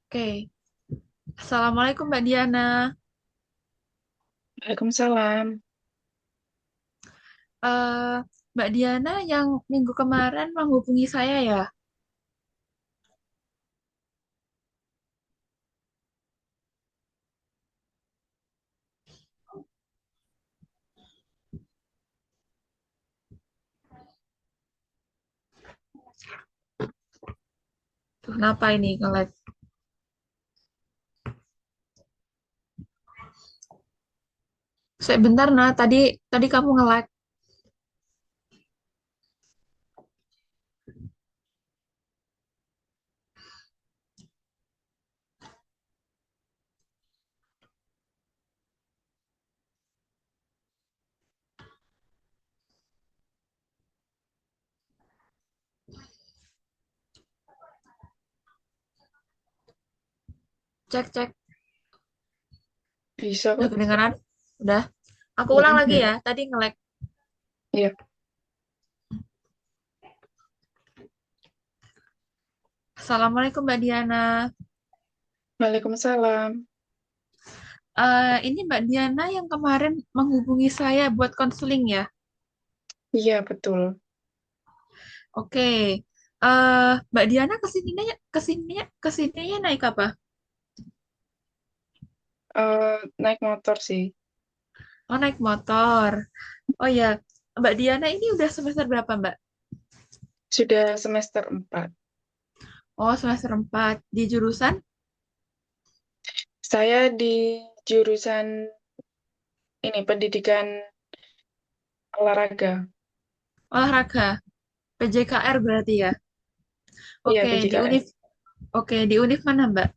Oke, Assalamualaikum Mbak Diana. Waalaikumsalam. Eh, Mbak Diana yang minggu kemarin menghubungi saya ya. Tuh, kenapa ini nge-lag? Sebentar nah, tadi tadi kamu nge-lag. Cek cek. Bisa Udah kok. kedengeran? Udah. Aku ulang lagi Mm-mm. ya. Tadi nge-lag. Iya. Assalamualaikum Mbak Diana. Waalaikumsalam. Ini Mbak Diana yang kemarin menghubungi saya buat konseling ya. Iya, betul. Oke. Mbak Diana kesininya naik apa? Naik motor sih. Oh, naik motor. Oh ya, Mbak Diana ini udah semester berapa, Mbak? Sudah semester 4. Oh, semester 4 di jurusan Saya di jurusan ini, pendidikan olahraga. olahraga, PJKR berarti ya. Iya, Oke, di PJKN. univ di univ mana, Mbak?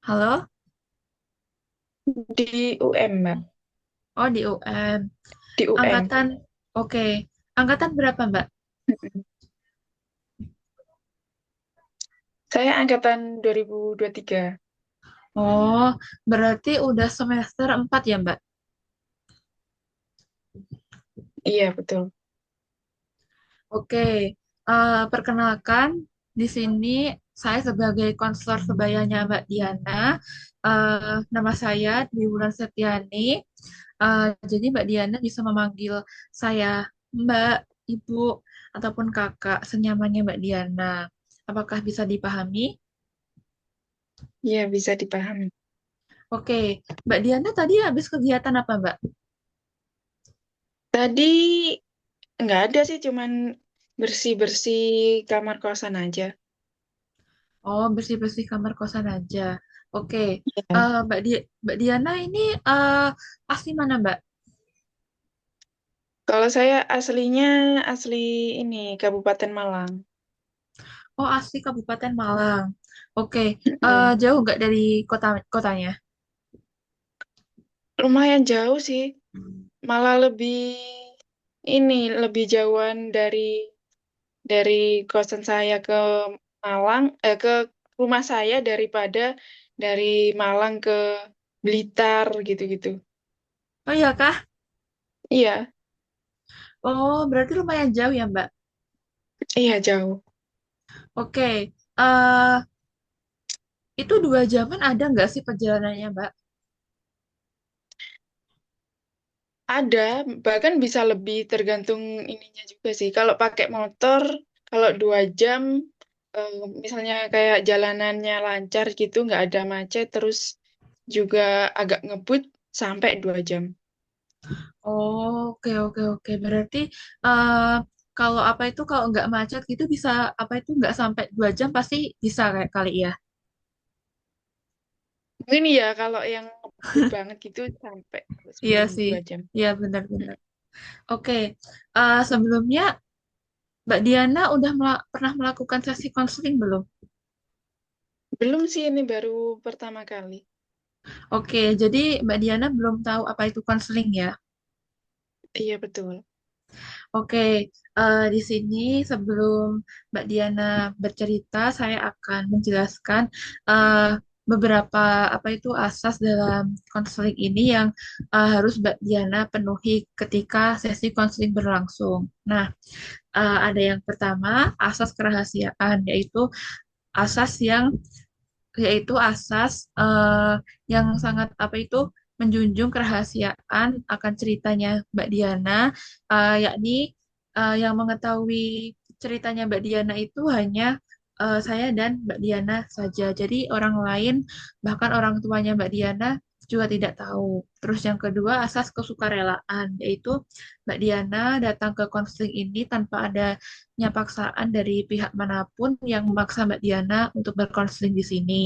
Halo? Di UM, Mbak. Oh, di UM. Di UM. Angkatan oke. Angkatan berapa, Mbak? Mm-mm. Saya angkatan 2023. Oh, berarti udah semester 4 ya, Mbak? Iya, betul. Oke. Perkenalkan di sini saya sebagai konselor sebayanya Mbak Diana. Nama saya Dwi Wulan Setiani. Jadi Mbak Diana bisa memanggil saya Mbak, Ibu, ataupun Kakak, senyamannya Mbak Diana. Apakah bisa dipahami? Iya, bisa dipahami. Oke, Mbak Diana tadi habis kegiatan apa, Mbak? Tadi nggak ada sih, cuman bersih-bersih kamar kosan aja. Oh, bersih-bersih kamar kosan aja. Oke, Iya. Mbak Diana ini asli mana, Mbak? Kalau saya aslinya asli ini Kabupaten Malang. Oh, asli Kabupaten Malang. Oke, Mm. jauh nggak dari kotanya? Lumayan jauh sih, malah lebih jauhan dari kosan saya ke ke rumah saya daripada dari Malang ke Blitar gitu-gitu. Oh iya kah? Iya, Oh, berarti lumayan jauh ya, Mbak. iya jauh. Oke, itu 2 jaman ada nggak sih perjalanannya, Mbak? Ada, bahkan bisa lebih tergantung ininya juga sih. Kalau pakai motor, kalau 2 jam, eh, misalnya kayak jalanannya lancar gitu, nggak ada macet, terus juga agak ngebut, sampai 2 jam. Oh, oke, oke, oke. Berarti eh kalau apa itu kalau nggak macet gitu bisa apa itu nggak sampai 2 jam pasti bisa kayak kali ya. Mungkin ya kalau yang ngebut banget gitu sampai Iya sebelum sih. 2 jam. Iya benar-benar. Oke, sebelumnya Mbak Diana udah pernah melakukan sesi konseling belum? Belum sih, ini baru pertama kali. Oke, jadi Mbak Diana belum tahu apa itu konseling ya. Iya, betul. Oke, di sini sebelum Mbak Diana bercerita, saya akan menjelaskan. beberapa apa itu asas dalam konseling ini yang harus Mbak Diana penuhi ketika sesi konseling berlangsung. Nah, ada yang pertama asas kerahasiaan, asas yang yaitu asas yang sangat apa itu menjunjung kerahasiaan akan ceritanya Mbak Diana, yakni yang mengetahui ceritanya Mbak Diana itu hanya saya dan Mbak Diana saja. Jadi orang lain, bahkan orang tuanya Mbak Diana juga tidak tahu. Terus yang kedua asas kesukarelaan, yaitu Mbak Diana datang ke konseling ini tanpa adanya paksaan dari pihak manapun yang memaksa Mbak Diana untuk berkonseling di sini.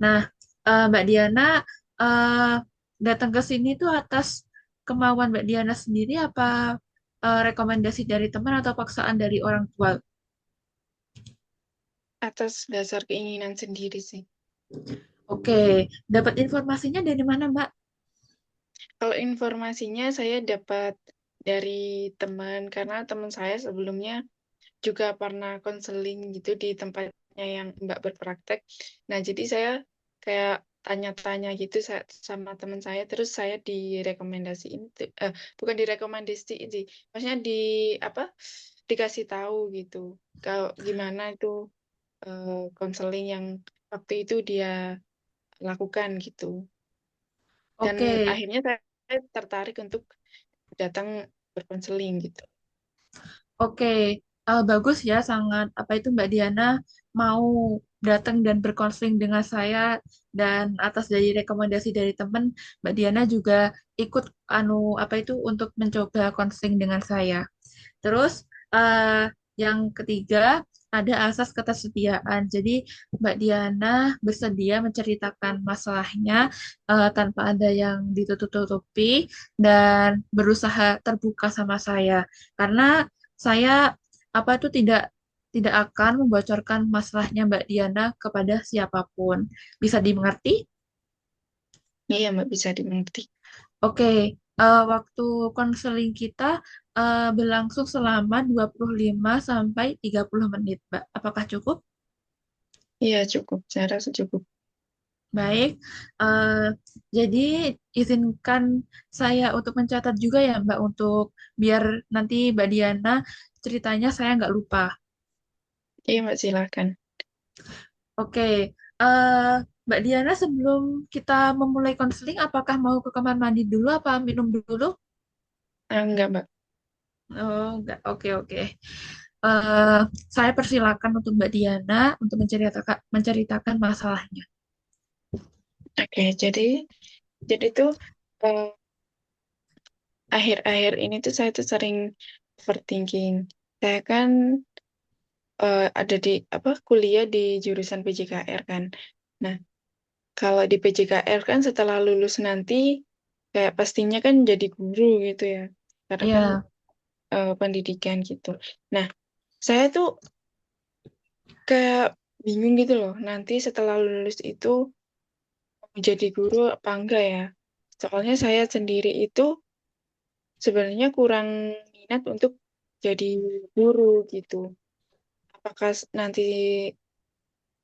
Nah, Mbak Diana eh, datang ke sini tuh atas kemauan Mbak Diana sendiri apa rekomendasi dari teman atau paksaan dari orang tua? Atas dasar keinginan sendiri sih. Oke, dapat informasinya dari mana, Mbak? Kalau informasinya saya dapat dari teman, karena teman saya sebelumnya juga pernah konseling gitu di tempatnya yang Mbak berpraktek. Nah, jadi saya kayak tanya-tanya gitu sama teman saya, terus saya direkomendasiin, bukan direkomendasiin sih, maksudnya apa, dikasih tahu gitu, kalau gimana itu konseling yang waktu itu dia lakukan gitu. Dan Oke, akhirnya saya tertarik untuk datang berkonseling gitu. oke. Bagus ya, sangat apa itu Mbak Diana mau datang dan berkonseling dengan saya dan atas dari rekomendasi dari teman, Mbak Diana juga ikut apa itu untuk mencoba konseling dengan saya. Terus yang ketiga ada asas ketersediaan. Jadi Mbak Diana bersedia menceritakan masalahnya tanpa ada yang ditutup-tutupi dan berusaha terbuka sama saya. Karena saya apa itu tidak akan membocorkan masalahnya Mbak Diana kepada siapapun. Bisa dimengerti? Iya, Mbak, bisa dimengerti. Oke, waktu konseling kita berlangsung selama 25 sampai 30 menit, Mbak. Apakah cukup? Iya, cukup. Saya rasa cukup. Baik, eh, jadi izinkan saya untuk mencatat juga ya, Mbak, untuk biar nanti Mbak Diana ceritanya saya nggak lupa. Iya, Mbak, silakan. Oke, eh, Mbak Diana sebelum kita memulai konseling, apakah mau ke kamar mandi dulu apa minum dulu? Enggak, Mbak. Oh, enggak. Oke, oke. Eh, saya persilakan untuk Mbak Diana untuk menceritakan masalahnya. Oke, jadi tuh eh, akhir-akhir ini tuh saya tuh sering overthinking. Saya kan ada di apa kuliah di jurusan PJKR kan. Nah, kalau di PJKR kan setelah lulus nanti kayak pastinya kan jadi guru gitu ya. Karena kan Iya, pendidikan gitu. Nah, saya tuh kayak bingung gitu loh. Nanti setelah lulus itu mau jadi guru apa enggak ya? Soalnya saya sendiri itu sebenarnya kurang minat untuk jadi guru gitu. Apakah nanti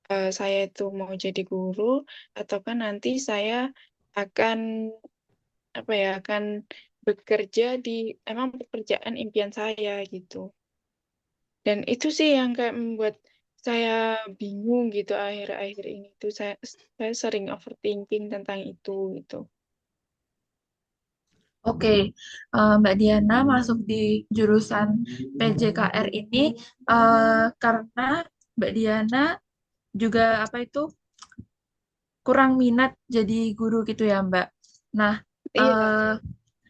saya itu mau jadi guru ataukah nanti saya akan apa ya akan bekerja di emang pekerjaan impian saya gitu. Dan itu sih yang kayak membuat saya bingung gitu akhir-akhir ini tuh saya sering overthinking tentang itu gitu. oke. Mbak Diana masuk di jurusan PJKR ini karena Mbak Diana juga apa itu kurang minat jadi guru gitu ya, Mbak. Nah, Iya, eh,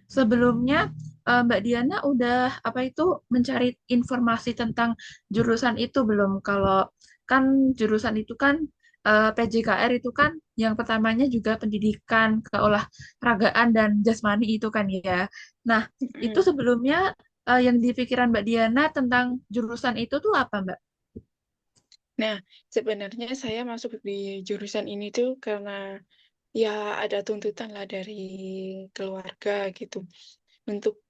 sebelumnya Mbak Diana udah apa itu mencari informasi tentang jurusan itu belum? Kalau kan jurusan itu kan PJKR itu kan yang pertamanya juga pendidikan, keolahragaan dan jasmani itu kan ya. Nah, itu mm. sebelumnya yang di pikiran Mbak Diana tentang jurusan itu tuh apa, Mbak? Nah, sebenarnya saya masuk di jurusan ini tuh karena ya ada tuntutan lah dari keluarga gitu untuk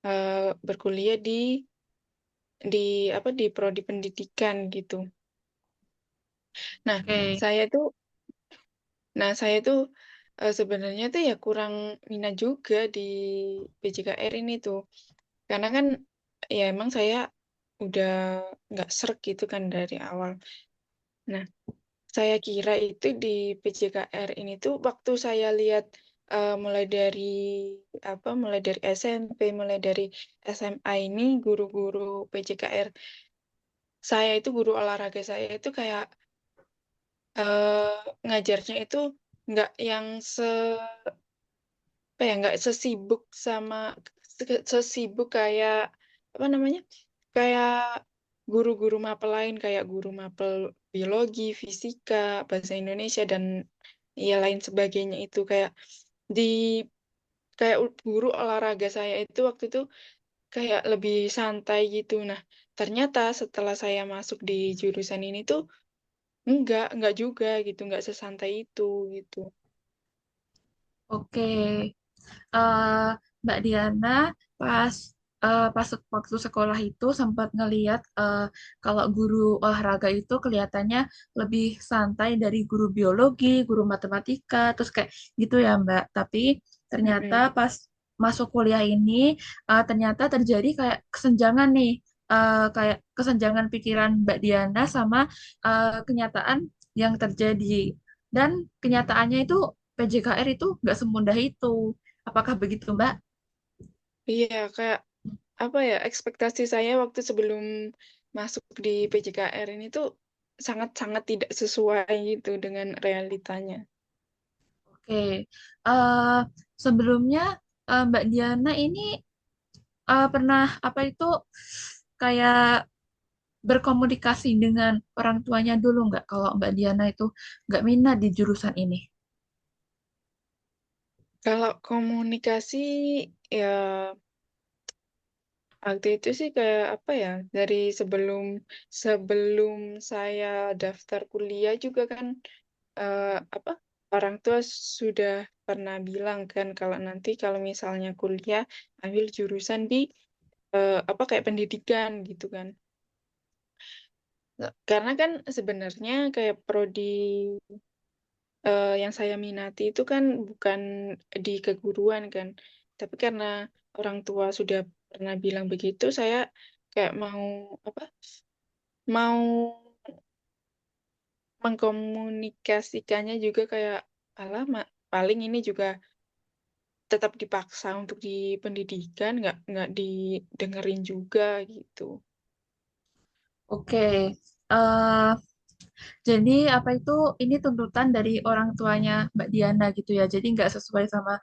eh, berkuliah di apa di prodi pendidikan gitu. Nah, Oke. saya tuh Nah, saya tuh sebenarnya tuh ya kurang minat juga di PJKR ini tuh. Karena kan ya emang saya udah nggak srek gitu kan dari awal. Nah, saya kira itu di PJKR ini tuh waktu saya lihat mulai dari mulai dari SMP, mulai dari SMA ini guru-guru PJKR saya itu guru olahraga saya itu kayak ngajarnya itu nggak yang apa ya nggak sesibuk sama sesibuk kayak apa namanya kayak guru-guru mapel lain kayak guru mapel biologi, fisika, bahasa Indonesia dan ya lain sebagainya itu di guru olahraga saya itu waktu itu kayak lebih santai gitu. Nah, ternyata setelah saya masuk di jurusan ini tuh enggak juga gitu, enggak sesantai itu gitu. Oke, eh, Mbak Diana pas pas waktu sekolah itu sempat ngeliat kalau guru olahraga itu kelihatannya lebih santai dari guru biologi, guru matematika, terus kayak gitu ya Mbak. Tapi ternyata Mm-mm. pas masuk kuliah ini ternyata terjadi kayak kesenjangan nih, kayak kesenjangan pikiran Mbak Diana sama kenyataan yang terjadi. Dan kenyataannya itu PJKR itu nggak semudah itu. Apakah begitu, Mbak? Iya, kayak apa ya, ekspektasi saya waktu sebelum masuk di PJKR ini tuh sangat-sangat tidak sesuai gitu dengan realitanya. Oke. Eh, Sebelumnya Mbak Diana ini pernah apa itu kayak berkomunikasi dengan orang tuanya dulu nggak? Kalau Mbak Diana itu nggak minat di jurusan ini. Kalau komunikasi ya waktu itu sih kayak apa ya, dari sebelum sebelum saya daftar kuliah juga kan eh, apa orang tua sudah pernah bilang kan kalau nanti kalau misalnya kuliah ambil jurusan di kayak pendidikan gitu kan. Karena kan sebenarnya kayak prodi yang saya minati itu kan bukan di keguruan kan. Tapi karena orang tua sudah pernah bilang begitu, saya kayak apa? Mau mengkomunikasikannya juga kayak alamak paling ini juga tetap dipaksa untuk di pendidikan nggak didengerin juga gitu. Oke. eh Jadi apa itu ini tuntutan dari orang tuanya Mbak Diana gitu ya. Jadi nggak sesuai sama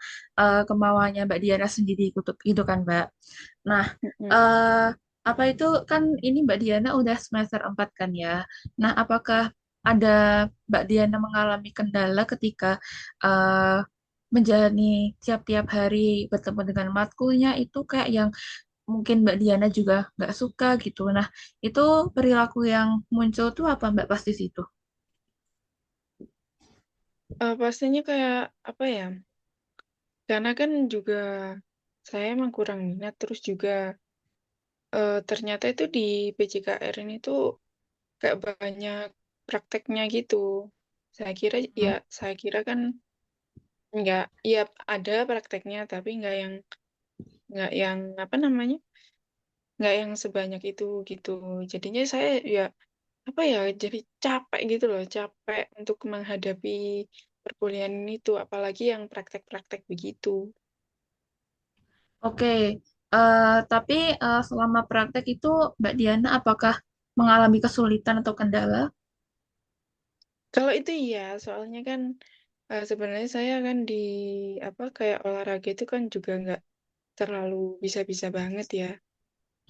kemauannya Mbak Diana sendiri gitu, gitu kan Mbak. Nah, Mm-mm. eh apa itu kan ini Mbak Diana udah semester 4 kan ya. Nah, apakah ada Mbak Diana mengalami kendala ketika eh menjalani tiap-tiap hari bertemu dengan matkulnya itu kayak yang mungkin Mbak Diana juga nggak suka gitu. Nah, itu perilaku yang muncul tuh apa Mbak pas di situ? Pastinya kayak apa ya? Karena kan juga saya emang kurang minat terus juga ternyata itu di PJKR ini tuh kayak banyak prakteknya gitu. Saya kira ya Hmm. saya kira kan nggak ya ada prakteknya tapi nggak yang apa namanya nggak yang sebanyak itu gitu. Jadinya saya ya apa ya jadi capek gitu loh capek untuk menghadapi perkuliahan itu apalagi yang praktek-praktek begitu. Oke, tapi selama praktek itu Mbak Diana apakah mengalami kesulitan atau kendala? Kalau itu iya soalnya kan sebenarnya saya kan di apa kayak olahraga itu kan juga nggak terlalu bisa-bisa banget ya.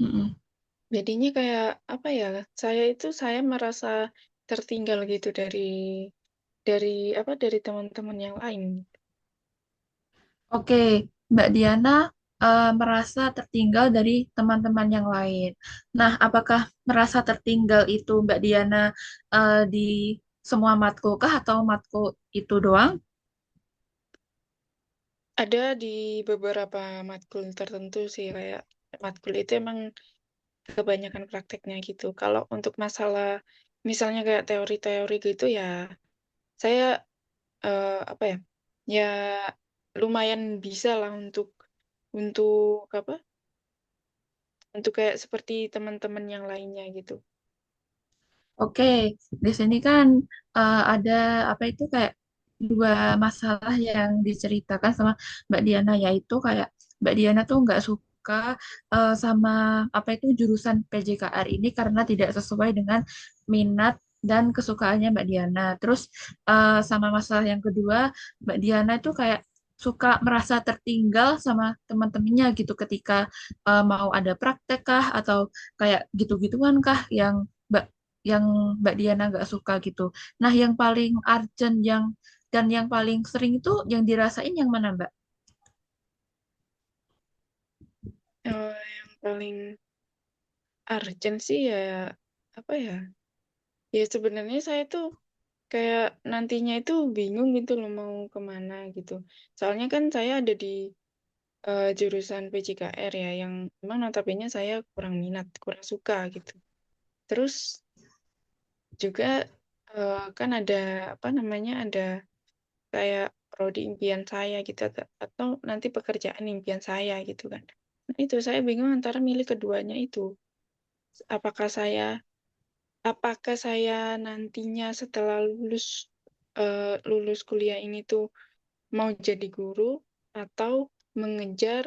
Mm-mm. Jadinya kayak apa ya? Saya merasa tertinggal gitu dari dari teman-teman yang lain. Oke, Mbak Diana merasa tertinggal dari teman-teman yang lain. Nah, apakah merasa tertinggal itu Mbak Diana di semua matkul kah atau matkul itu doang? Ada di beberapa matkul tertentu sih kayak matkul itu emang kebanyakan prakteknya gitu. Kalau untuk masalah misalnya kayak teori-teori gitu ya, saya apa ya? Ya lumayan bisa lah untuk apa? Untuk kayak seperti teman-teman yang lainnya gitu. Oke, di sini kan ada apa itu kayak dua masalah yang diceritakan sama Mbak Diana, yaitu kayak Mbak Diana tuh nggak suka sama apa itu jurusan PJKR ini karena tidak sesuai dengan minat dan kesukaannya Mbak Diana. Terus sama masalah yang kedua, Mbak Diana itu kayak suka merasa tertinggal sama teman-temannya gitu ketika mau ada praktek kah atau kayak gitu-gituan kah yang Mbak Diana nggak suka gitu. Nah, yang paling urgent dan yang paling sering itu yang dirasain yang mana, Mbak? Yang paling urgent sih ya apa ya? Ya sebenarnya saya tuh kayak nantinya itu bingung gitu loh mau kemana gitu. Soalnya kan saya ada di jurusan PJKR ya yang memang notabene saya kurang minat, kurang suka gitu. Terus juga kan ada apa namanya ada kayak prodi impian saya gitu atau nanti pekerjaan impian saya gitu kan. Nah, itu saya bingung antara milih keduanya itu. Apakah saya apakah saya nantinya setelah lulus kuliah ini tuh mau jadi guru atau mengejar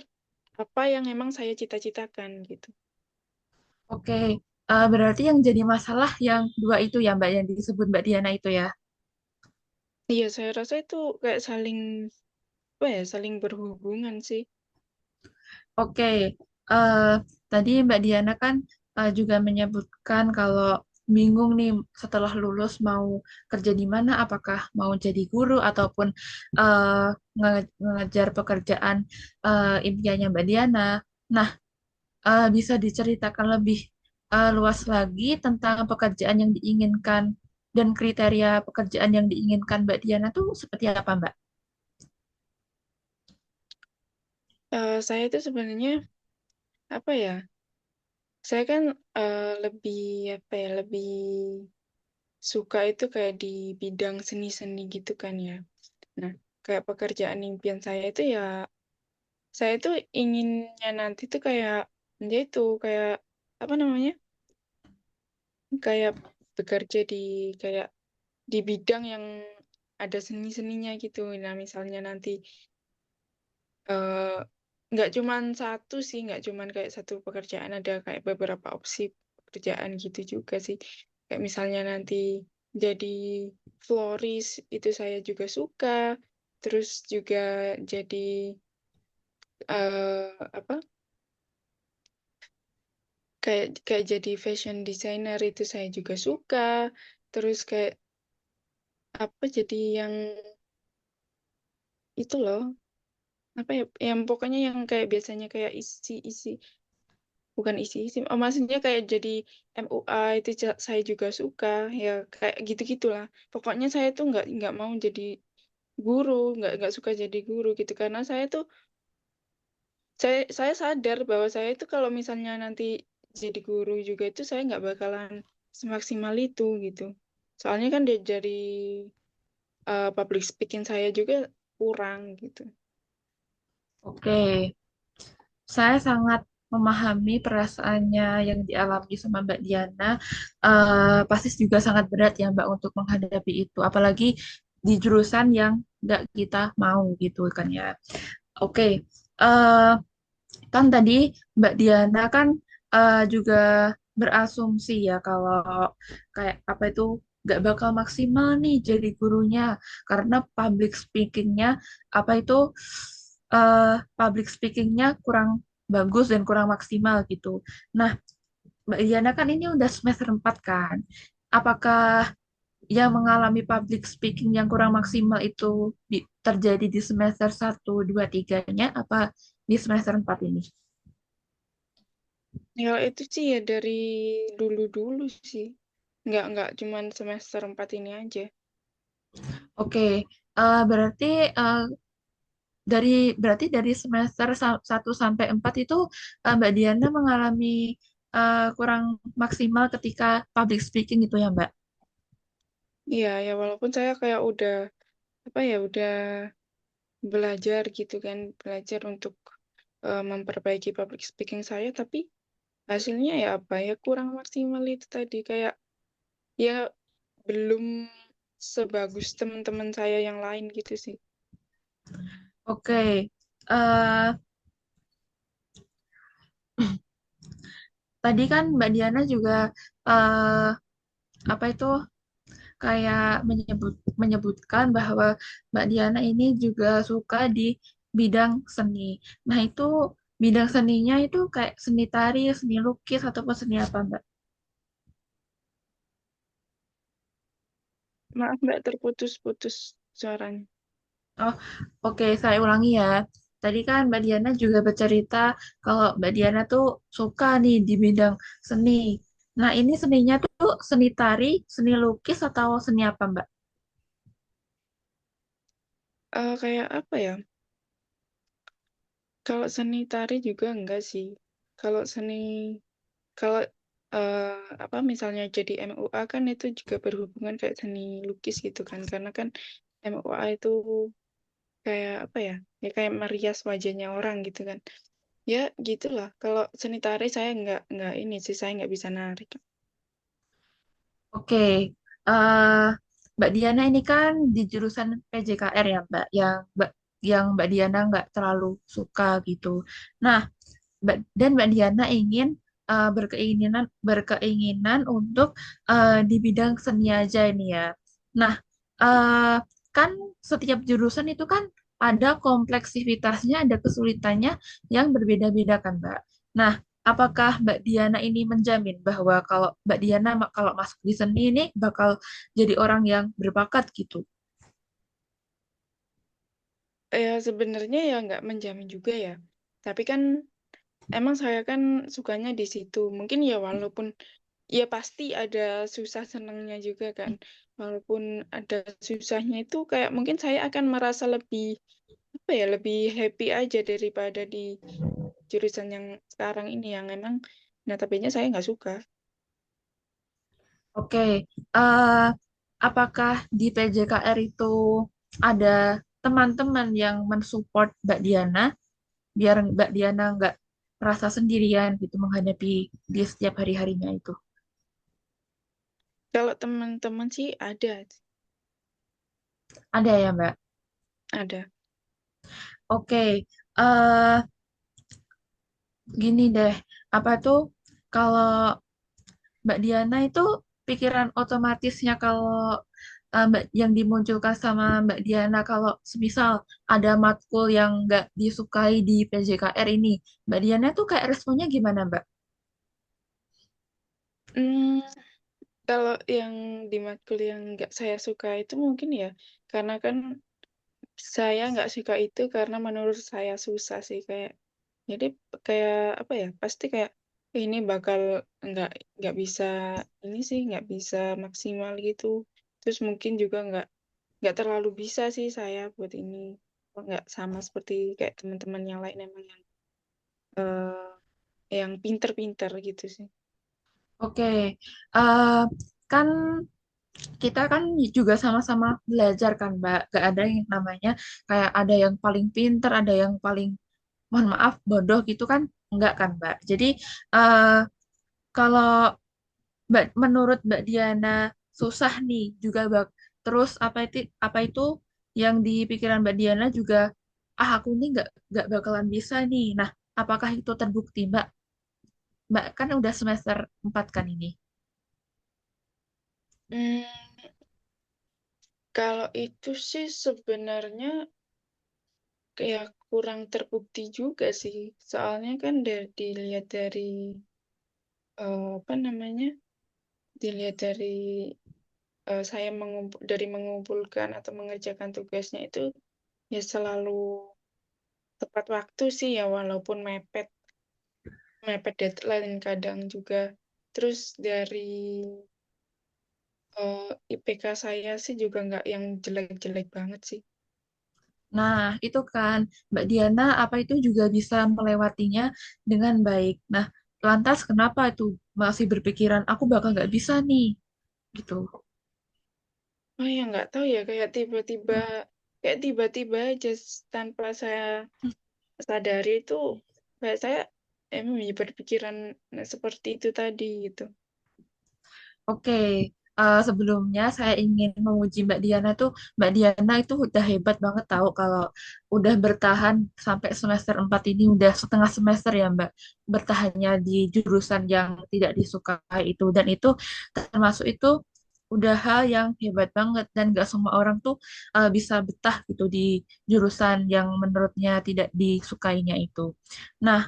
apa yang emang saya cita-citakan gitu. Oke, berarti yang jadi masalah yang dua itu ya, Mbak, yang disebut Mbak Diana itu ya. Iya, saya rasa itu kayak saling apa ya, saling berhubungan sih. Oke, eh, tadi Mbak Diana kan juga menyebutkan kalau bingung nih setelah lulus mau kerja di mana, apakah mau jadi guru ataupun eh, mengejar pekerjaan impiannya Mbak Diana. Nah, bisa diceritakan lebih luas lagi tentang pekerjaan yang diinginkan dan kriteria pekerjaan yang diinginkan Mbak Diana tuh seperti apa, Mbak? Saya itu sebenarnya apa ya? Saya kan lebih apa ya, lebih suka itu kayak di bidang seni-seni gitu kan ya. Nah, kayak pekerjaan impian saya itu ya, saya tuh inginnya nanti tuh kayak dia itu kayak apa namanya? Kayak bekerja di kayak di bidang yang ada seni-seninya gitu. Nah, misalnya nanti eh, nggak cuman satu sih, nggak cuman kayak satu pekerjaan, ada kayak beberapa opsi pekerjaan gitu juga sih. Kayak misalnya nanti jadi florist itu saya juga suka. Terus juga jadi apa? Kayak jadi fashion designer itu saya juga suka. Terus kayak apa jadi yang itu loh apa ya yang pokoknya yang kayak biasanya kayak isi-isi bukan isi-isi maksudnya kayak jadi MUA itu saya juga suka ya kayak gitu-gitulah pokoknya saya tuh nggak mau jadi guru nggak suka jadi guru gitu karena saya sadar bahwa saya itu kalau misalnya nanti jadi guru juga itu saya nggak bakalan semaksimal itu gitu soalnya kan dia dari public speaking saya juga kurang gitu. Oke, saya sangat memahami perasaannya yang dialami sama Mbak Diana. Pasti juga sangat berat ya Mbak untuk menghadapi itu, apalagi di jurusan yang nggak kita mau gitu kan ya. Oke, eh, kan tadi Mbak Diana kan juga berasumsi ya kalau kayak apa itu nggak bakal maksimal nih jadi gurunya karena public speakingnya apa itu public speakingnya kurang bagus dan kurang maksimal gitu. Nah, Mbak Diana kan ini udah semester 4 kan. Apakah yang mengalami public speaking yang kurang maksimal itu terjadi di semester 1, 2, 3-nya apa di semester 4 ini? Ya itu sih ya dari dulu-dulu sih. Nggak cuman semester 4 ini aja. Oke, berarti dari dari semester 1 sampai 4 itu Mbak Diana mengalami kurang maksimal ketika public speaking itu ya Mbak? Iya, ya walaupun saya kayak udah apa ya udah belajar gitu kan, belajar untuk memperbaiki public speaking saya, tapi hasilnya ya apa ya kurang maksimal itu tadi kayak ya belum sebagus teman-teman saya yang lain gitu sih. Oke, eh tadi kan Mbak Diana juga eh apa itu kayak menyebutkan bahwa Mbak Diana ini juga suka di bidang seni. Nah, itu bidang seninya itu kayak seni tari, seni lukis ataupun seni apa, Mbak? Maaf Mbak, terputus-putus suaranya. Oh, oke, saya ulangi ya. Tadi kan Mbak Diana juga bercerita kalau Mbak Diana tuh suka nih di bidang seni. Nah, ini seninya tuh seni tari, seni lukis atau seni apa, Mbak? Kayak apa ya? Kalau seni tari juga enggak sih. Kalau seni, kalau eh, apa misalnya jadi MUA kan itu juga berhubungan kayak seni lukis gitu kan. Karena kan MUA itu kayak apa ya? Ya kayak merias wajahnya orang gitu kan. Ya gitulah. Kalau seni tari saya enggak ini sih, saya enggak bisa nari. Oke, eh Mbak Diana ini kan di jurusan PJKR ya, Mbak, yang Mbak Diana nggak terlalu suka gitu. Nah, dan Mbak Diana ingin berkeinginan untuk di bidang seni aja ini ya. Nah, eh, kan setiap jurusan itu kan ada kompleksivitasnya, ada kesulitannya yang berbeda-beda kan, Mbak. Nah, apakah Mbak Diana ini menjamin bahwa kalau Mbak Diana kalau masuk di seni ini bakal jadi orang yang berbakat gitu? Ya sebenarnya ya nggak menjamin juga ya. Tapi kan emang saya kan sukanya di situ. Mungkin ya walaupun ya pasti ada susah senangnya juga kan. Walaupun ada susahnya itu kayak mungkin saya akan merasa lebih apa ya, lebih happy aja daripada di jurusan yang sekarang ini yang emang notabene saya nggak suka. Oke, eh, apakah di PJKR itu ada teman-teman yang mensupport Mbak Diana biar Mbak Diana nggak merasa sendirian gitu menghadapi di setiap hari-harinya itu? Kalau teman-teman sih Ada ya, Mbak? ada. Oke, eh gini deh, apa tuh kalau Mbak Diana itu pikiran otomatisnya kalau Mbak yang dimunculkan sama Mbak Diana kalau semisal ada matkul yang nggak disukai di PJKR ini, Mbak Diana tuh kayak responnya gimana, Mbak? Hmm, kalau yang di matkul yang nggak saya suka itu mungkin ya karena kan saya nggak suka itu karena menurut saya susah sih kayak jadi kayak apa ya pasti kayak ini bakal nggak nggak bisa ini sih nggak bisa maksimal gitu terus mungkin juga nggak terlalu bisa sih saya buat ini nggak sama seperti kayak teman-teman yang lain emang yang pinter-pinter gitu sih. Oke, eh, kan kita kan juga sama-sama belajar kan, Mbak. Gak ada yang namanya kayak ada yang paling pinter, ada yang paling mohon maaf bodoh gitu kan, enggak kan, Mbak. Jadi eh, kalau menurut Mbak Diana susah nih juga terus apa itu yang di pikiran Mbak Diana juga aku nih nggak bakalan bisa nih. Nah, apakah itu terbukti, Mbak? Mbak kan udah semester 4 kan ini. Hmm, kalau itu sih sebenarnya kayak kurang terbukti juga sih. Soalnya kan dilihat dari apa namanya? Dilihat dari saya dari mengumpulkan atau mengerjakan tugasnya itu ya selalu tepat waktu sih ya walaupun mepet mepet deadline kadang juga. Terus dari IPK saya sih juga nggak yang jelek-jelek banget sih. Nah, itu kan Mbak Diana apa itu juga bisa melewatinya dengan baik. Nah, lantas kenapa itu masih berpikiran aku bakal nggak bisa nih gitu. Oh ya nggak tahu ya kayak tiba-tiba. kayak tiba-tiba aja tanpa saya sadari itu kayak saya emang ya berpikiran seperti itu tadi gitu. Oke, sebelumnya saya ingin memuji Mbak Diana tuh, Mbak Diana itu udah hebat banget tahu kalau udah bertahan sampai semester 4 ini, udah setengah semester ya Mbak, bertahannya di jurusan yang tidak disukai itu, dan itu termasuk itu udah hal yang hebat banget, dan gak semua orang tuh bisa betah gitu di jurusan yang menurutnya tidak disukainya itu. Nah,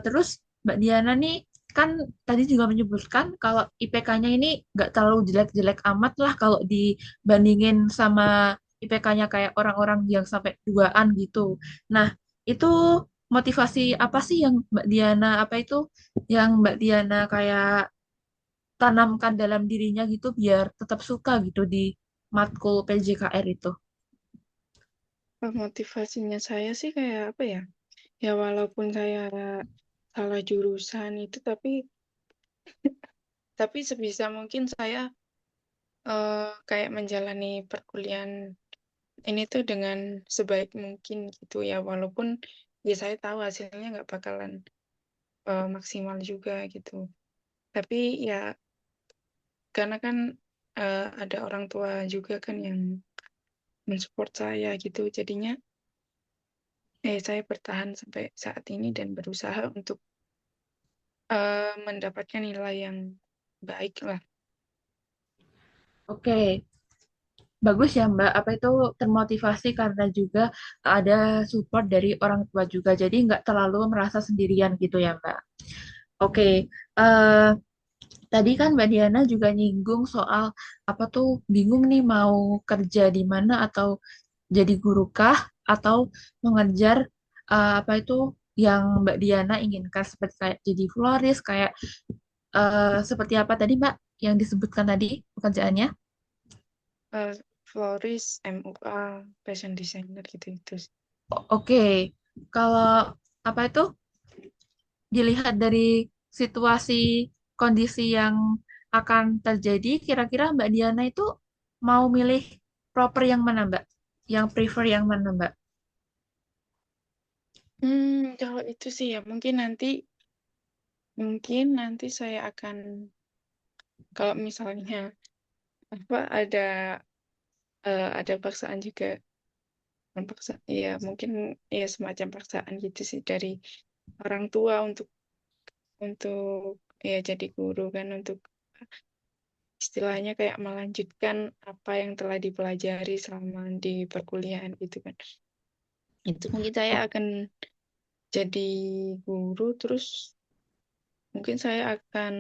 terus Mbak Diana nih kan tadi juga menyebutkan kalau IPK-nya ini nggak terlalu jelek-jelek amat lah kalau dibandingin sama IPK-nya kayak orang-orang yang sampai duaan gitu. Nah, itu motivasi apa sih yang Mbak Diana apa itu yang Mbak Diana kayak tanamkan dalam dirinya gitu biar tetap suka gitu di matkul PJKR itu? Motivasinya saya sih kayak apa ya? Ya walaupun saya salah jurusan itu tapi sebisa mungkin saya kayak menjalani perkuliahan ini tuh dengan sebaik mungkin gitu ya walaupun ya saya tahu hasilnya nggak bakalan maksimal juga gitu. Tapi ya karena kan ada orang tua juga kan yang mensupport saya gitu. Jadinya saya bertahan sampai saat ini dan berusaha untuk mendapatkan nilai yang baik lah. Oke, bagus ya Mbak, apa itu termotivasi karena juga ada support dari orang tua juga, jadi nggak terlalu merasa sendirian gitu ya Mbak. Oke, eh, tadi kan Mbak Diana juga nyinggung soal apa tuh bingung nih mau kerja di mana atau jadi guru kah atau mengejar apa itu yang Mbak Diana inginkan seperti kayak jadi florist kayak seperti apa tadi Mbak yang disebutkan tadi pekerjaannya? Eh, Florist, MUA, fashion designer gitu-gitu sih. Oke, kalau apa itu dilihat dari situasi kondisi yang akan terjadi, kira-kira Mbak Diana itu mau milih proper yang mana Mbak? Yang prefer yang mana Mbak? Kalau itu sih ya mungkin nanti saya akan kalau misalnya apa ada paksaan juga. Bukan paksa ya mungkin ya semacam paksaan gitu sih dari orang tua untuk ya jadi guru kan untuk istilahnya kayak melanjutkan apa yang telah dipelajari selama di perkuliahan gitu kan. Itu mungkin saya O- akan jadi guru terus mungkin saya akan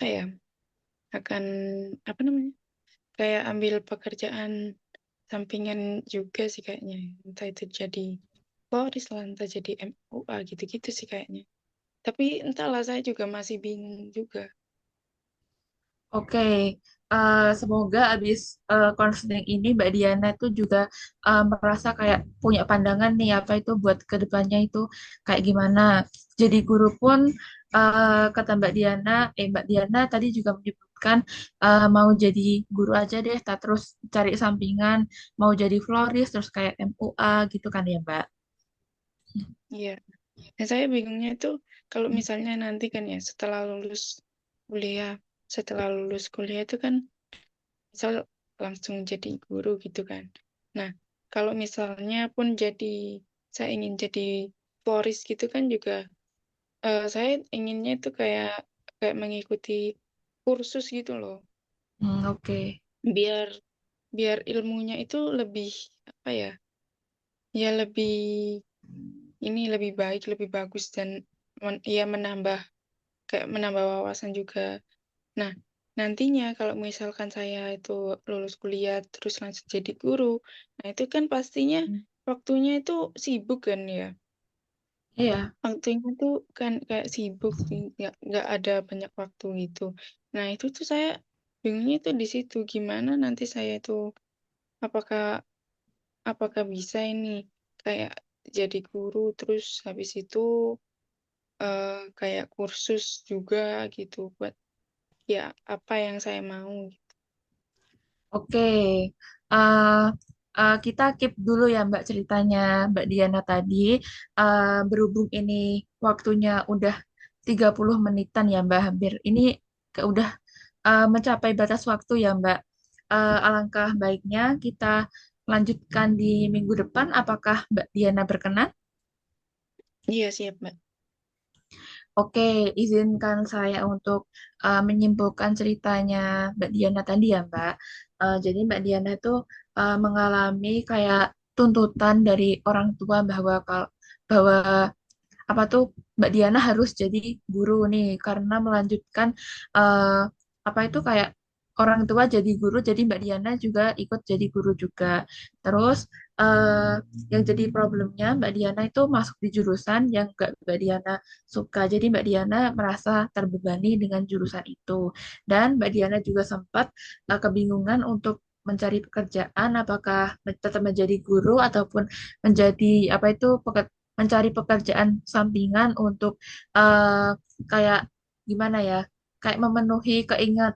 ya akan apa namanya kayak ambil pekerjaan sampingan juga sih kayaknya entah itu jadi Polris lah entah jadi MUA gitu-gitu sih kayaknya tapi entahlah saya juga masih bingung juga. Oke, semoga abis counseling ini Mbak Diana itu juga merasa kayak punya pandangan nih apa itu buat kedepannya itu kayak gimana. Jadi guru pun kata Mbak Diana tadi juga menyebutkan mau jadi guru aja deh, tak terus cari sampingan, mau jadi florist terus kayak MUA gitu kan ya Mbak. Iya, dan saya bingungnya itu kalau misalnya nanti kan ya kuliah setelah lulus kuliah itu kan misal langsung jadi guru gitu kan. Nah, kalau misalnya pun saya ingin jadi floris gitu kan juga saya inginnya itu kayak kayak mengikuti kursus gitu loh. Oke. Biar biar ilmunya itu lebih apa ya? Ya lebih ini lebih baik, lebih bagus dan ya kayak menambah wawasan juga. Nah, nantinya kalau misalkan saya itu lulus kuliah terus langsung jadi guru, nah itu kan pastinya waktunya itu sibuk kan ya. Iya. Waktunya tuh kan kayak sibuk, nggak ada banyak waktu gitu. Nah, itu tuh saya bingungnya tuh di situ gimana nanti saya tuh apakah apakah bisa ini kayak jadi guru terus habis itu kayak kursus juga gitu buat ya apa yang saya mau. Oke. kita keep dulu ya Mbak ceritanya Mbak Diana tadi. Berhubung ini waktunya udah 30 menitan ya Mbak, hampir. Ini udah mencapai batas waktu ya Mbak. Alangkah baiknya kita lanjutkan di minggu depan. Apakah Mbak Diana berkenan? Iya, siap, Mbak. Oke, izinkan saya untuk menyimpulkan ceritanya Mbak Diana tadi ya, Mbak. Jadi Mbak Diana itu mengalami kayak tuntutan dari orang tua bahwa apa tuh Mbak Diana harus jadi guru nih karena melanjutkan eh, apa itu kayak orang tua jadi guru, jadi Mbak Diana juga ikut jadi guru juga. Terus eh, yang jadi problemnya Mbak Diana itu masuk di jurusan yang gak Mbak Diana suka. Jadi Mbak Diana merasa terbebani dengan jurusan itu. Dan Mbak Diana juga sempat kebingungan untuk mencari pekerjaan, apakah tetap menjadi guru ataupun menjadi apa itu mencari pekerjaan sampingan untuk eh, kayak gimana ya, kayak memenuhi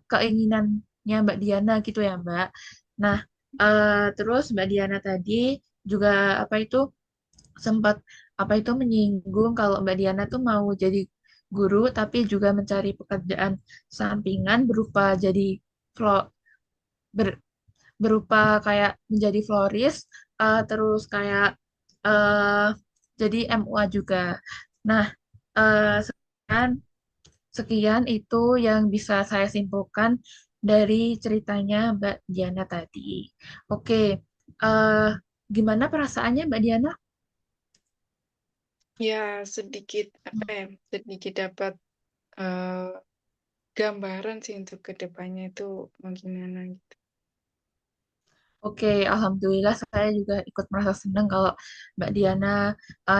keinginannya Mbak Diana gitu ya Mbak. Nah, terus Mbak Diana tadi juga apa itu sempat apa itu menyinggung kalau Mbak Diana tuh mau jadi guru tapi juga mencari pekerjaan sampingan berupa jadi flo- ber- berupa kayak menjadi florist, terus kayak eh, jadi MUA juga. Nah, sekian, sekian itu yang bisa saya simpulkan dari ceritanya Mbak Diana tadi. Oke, eh, gimana perasaannya Mbak Diana? Ya, sedikit apa ya? Sedikit dapat eh, gambaran sih untuk kedepannya itu mau gimana gitu. Oke, alhamdulillah saya juga ikut merasa senang kalau Mbak Diana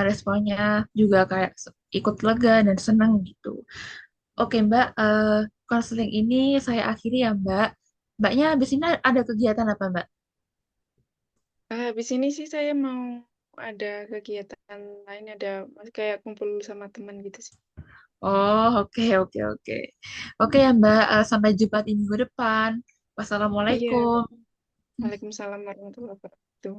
responnya juga kayak ikut lega dan senang gitu. Oke Mbak, konseling ini saya akhiri ya Mbak. Mbaknya habis ini ada kegiatan apa Mbak? Habis ini sih saya mau ada kegiatan lain, ada kayak kumpul sama teman gitu sih. Oh, oke, oke, oke. Oke ya Mbak, sampai jumpa di minggu depan. Iya, Wassalamualaikum. Waalaikumsalam warahmatullahi wabarakatuh.